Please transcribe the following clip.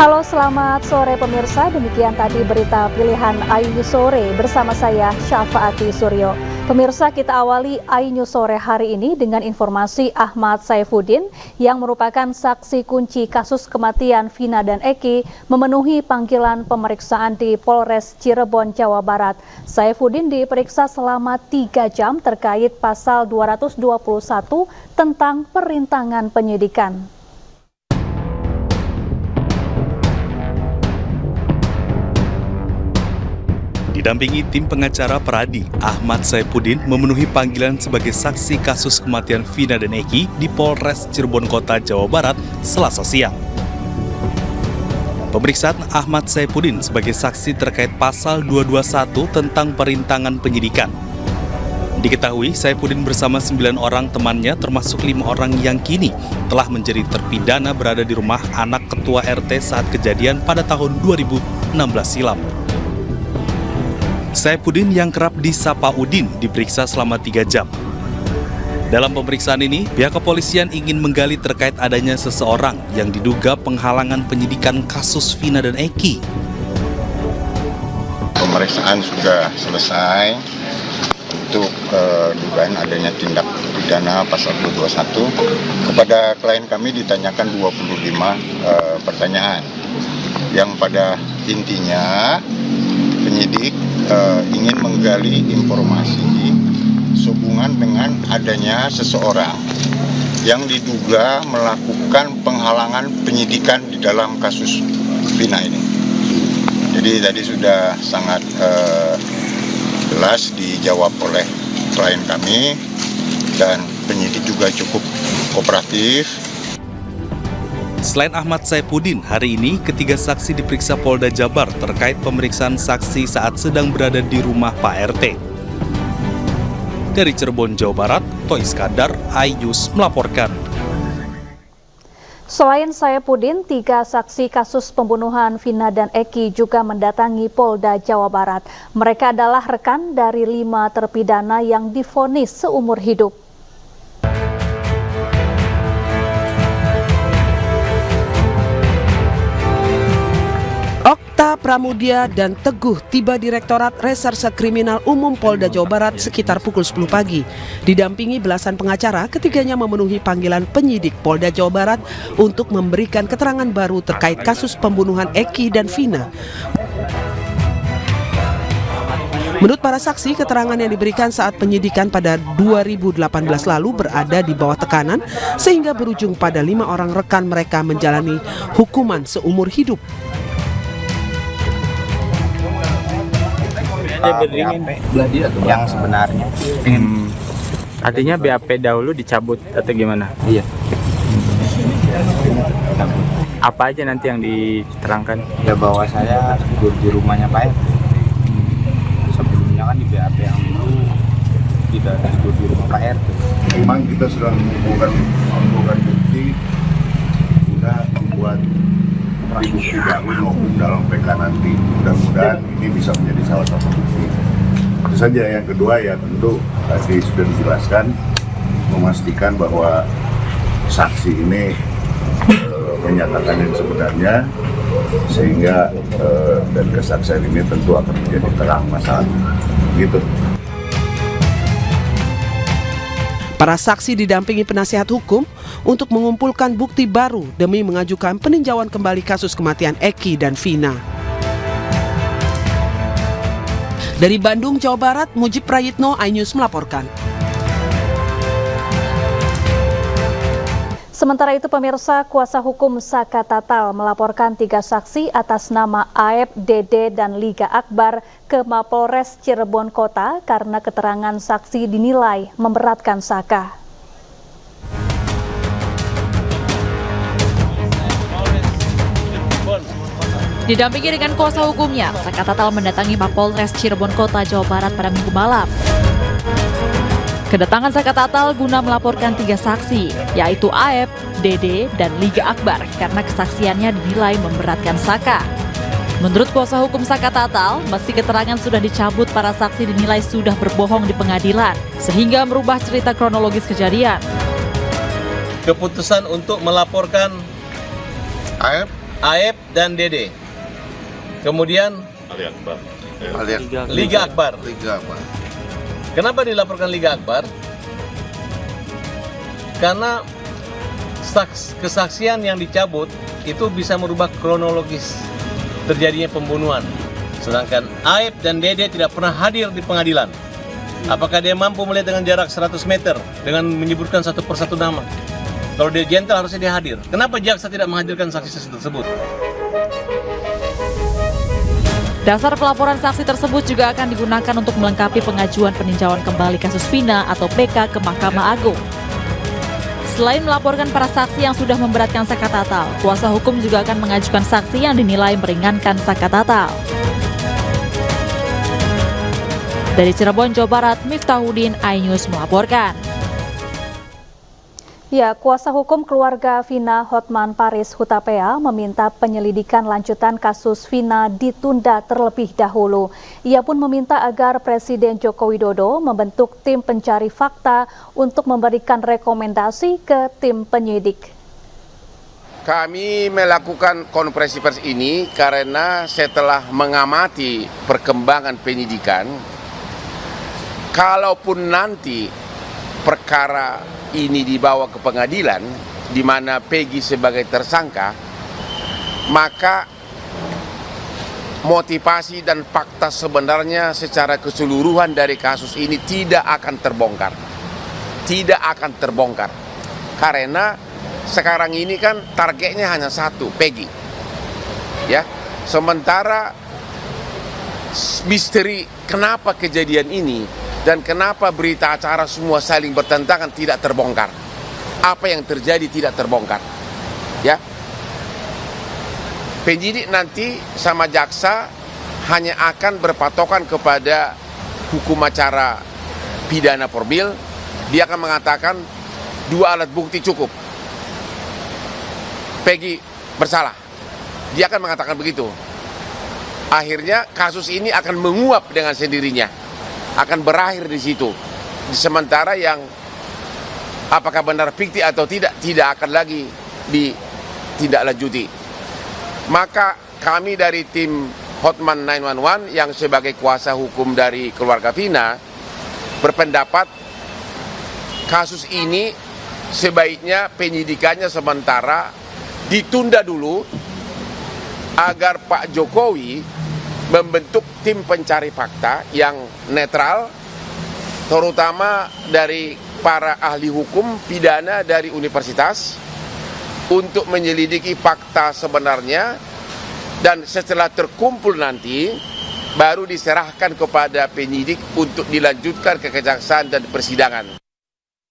Halo, selamat sore pemirsa. Demikian tadi berita pilihan iNews Sore bersama saya Syafaati Suryo. Pemirsa, kita awali iNews Sore hari ini dengan informasi Ahmad Saifuddin yang merupakan saksi kunci kasus kematian Vina dan Eki memenuhi panggilan pemeriksaan di Polres Cirebon, Jawa Barat. Saifuddin diperiksa selama 3 jam terkait pasal 221 tentang perintangan penyidikan. Didampingi tim pengacara Peradi, Ahmad Saifuddin memenuhi panggilan sebagai saksi kasus kematian Vina dan Eki di Polres Cirebon Kota, Jawa Barat, Selasa siang. Pemeriksaan Ahmad Saifuddin sebagai saksi terkait pasal 221 tentang perintangan penyidikan. Diketahui Saifuddin bersama 9 orang temannya termasuk 5 orang yang kini telah menjadi terpidana berada di rumah anak ketua RT saat kejadian pada tahun 2016 silam. Saifuddin yang kerap disapa Udin diperiksa selama 3 jam. Dalam pemeriksaan ini, pihak kepolisian ingin menggali terkait adanya seseorang yang diduga penghalangan penyidikan kasus Vina dan Eki. Pemeriksaan sudah selesai untuk dugaan adanya tindak pidana pasal 221. Kepada klien kami ditanyakan 25 pertanyaan yang pada intinya penyidik ingin menggali informasi sehubungan dengan adanya seseorang yang diduga melakukan penghalangan penyidikan di dalam kasus Vina ini. Jadi tadi sudah sangat jelas dijawab oleh klien kami dan penyidik juga cukup kooperatif. Selain Ahmad Saifuddin, hari ini ketiga saksi diperiksa Polda Jabar terkait pemeriksaan saksi saat sedang berada di rumah Pak RT. Dari Cirebon, Jawa Barat, Toy Iskandar, iNews melaporkan. Selain Saifuddin, 3 saksi kasus pembunuhan Vina dan Eki juga mendatangi Polda Jawa Barat. Mereka adalah rekan dari 5 terpidana yang divonis seumur hidup. Okta Pramudia dan Teguh tiba Direktorat Reserse Kriminal Umum Polda Jawa Barat sekitar pukul 10 pagi. Didampingi belasan pengacara, ketiganya memenuhi panggilan penyidik Polda Jawa Barat untuk memberikan keterangan baru terkait kasus pembunuhan Eki dan Vina. Menurut para saksi, keterangan yang diberikan saat penyidikan pada 2018 lalu berada di bawah tekanan sehingga berujung pada 5 orang rekan mereka menjalani hukuman seumur hidup. Yang sebenarnya artinya BAP dahulu dicabut atau gimana? Iya. Apa aja nanti yang diterangkan? Ya bahwa saya tidur di rumahnya Pak. Sebelumnya kan di BAP yang itu tidak tidur di rumah Pak RT. Memang kita sedang mengumpulkan bukti, sudah membuat bukti baru maupun dalam PK nanti. Mudah-mudahan ini bisa menjadi salah satu bukti. Itu saja. Yang kedua ya tentu tadi sudah dijelaskan, memastikan bahwa saksi ini menyatakan yang sebenarnya, sehingga dan kesaksian ini tentu akan menjadi terang masalah gitu. Para saksi didampingi penasihat hukum untuk mengumpulkan bukti baru demi mengajukan peninjauan kembali kasus kematian Eki dan Vina. Dari Bandung, Jawa Barat, Mujib Prayitno, iNews melaporkan. Sementara itu pemirsa, kuasa hukum Saka Tatal melaporkan 3 saksi atas nama Aep, Dede, dan Liga Akbar ke Mapolres Cirebon Kota karena keterangan saksi dinilai memberatkan Saka. Didampingi dengan kuasa hukumnya, Saka Tatal mendatangi Mapolres Cirebon Kota, Jawa Barat pada Minggu malam. Kedatangan Saka Tatal guna melaporkan 3 saksi, yaitu Aep, Dede, dan Liga Akbar karena kesaksiannya dinilai memberatkan Saka. Menurut kuasa hukum Saka Tatal, meski keterangan sudah dicabut, para saksi dinilai sudah berbohong di pengadilan, sehingga merubah cerita kronologis kejadian. Keputusan untuk melaporkan Aep, Aep dan Dede. Kemudian Liga Akbar. Kenapa dilaporkan Liga Akbar? Karena kesaksian yang dicabut itu bisa merubah kronologis terjadinya pembunuhan. Sedangkan Aep dan Dede tidak pernah hadir di pengadilan. Apakah dia mampu melihat dengan jarak 100 meter dengan menyebutkan satu persatu nama? Kalau dia gentle harusnya dia hadir. Kenapa jaksa tidak menghadirkan saksi tersebut? Dasar pelaporan saksi tersebut juga akan digunakan untuk melengkapi pengajuan peninjauan kembali kasus Vina atau PK ke Mahkamah Agung. Selain melaporkan para saksi yang sudah memberatkan Saka Tatal, kuasa hukum juga akan mengajukan saksi yang dinilai meringankan Saka Tatal. Dari Cirebon, Jawa Barat, Miftahudin, iNews melaporkan. Ya, kuasa hukum keluarga Vina Hotman Paris Hutapea meminta penyelidikan lanjutan kasus Vina ditunda terlebih dahulu. Ia pun meminta agar Presiden Joko Widodo membentuk tim pencari fakta untuk memberikan rekomendasi ke tim penyidik. Kami melakukan konferensi pers ini karena setelah mengamati perkembangan penyidikan, kalaupun nanti perkara ini dibawa ke pengadilan, di mana Peggy sebagai tersangka, maka motivasi dan fakta sebenarnya secara keseluruhan dari kasus ini tidak akan terbongkar. Tidak akan terbongkar. Karena sekarang ini kan targetnya hanya satu, Peggy. Ya. Sementara misteri kenapa kejadian ini dan kenapa berita acara semua saling bertentangan tidak terbongkar. Apa yang terjadi tidak terbongkar. Ya. Penyidik nanti sama jaksa hanya akan berpatokan kepada hukum acara pidana formil. Dia akan mengatakan 2 alat bukti cukup. Peggy bersalah. Dia akan mengatakan begitu. Akhirnya kasus ini akan menguap dengan sendirinya. Akan berakhir di situ. Sementara yang apakah benar fiktif atau tidak akan lagi ditindaklanjuti. Maka kami dari tim Hotman 911 yang sebagai kuasa hukum dari keluarga Vina berpendapat kasus ini sebaiknya penyidikannya sementara ditunda dulu agar Pak Jokowi membentuk tim pencari fakta yang netral, terutama dari para ahli hukum pidana dari universitas, untuk menyelidiki fakta sebenarnya, dan setelah terkumpul nanti, baru diserahkan kepada penyidik untuk dilanjutkan ke kejaksaan dan persidangan.